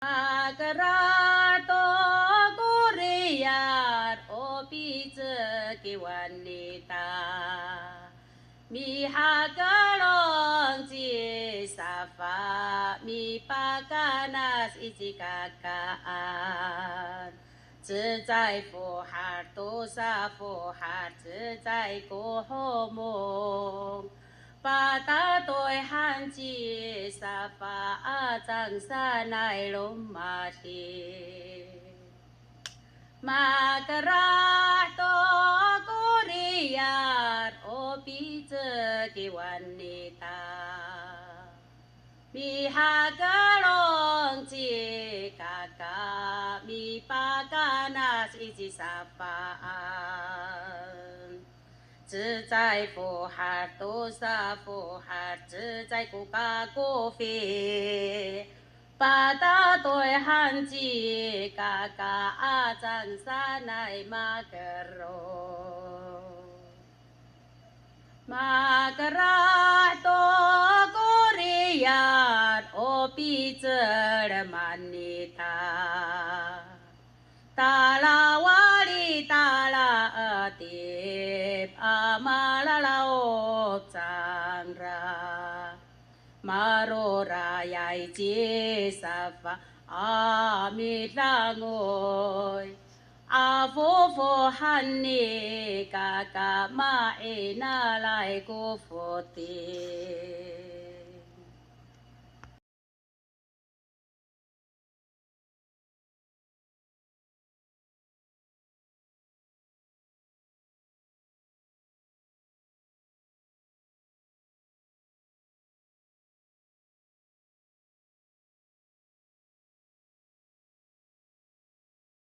Magarato Korea Opice Kiwanita Mi Hakalong Ji Safa Mi Pakanas Ijikakaan 自在佛哈多萨佛哈自在国后梦。巴达对汉吉萨法阿藏萨奈龙马提。Magarato Korea Opice Kiwanita Mi Hakalong Ji Kaka Mi Pakanas Iji Sapaan 自在佛哈多萨佛哈自在古嘎古菲。巴达对汉吉嘎嘎阿藏萨奈玛格罗。Magarato Korea Opice Manita Tala wali tala atip Amalala Changra Marora yai chi safa Amit langoy A vô vô han ni ca ca ma e na lai cô phô tì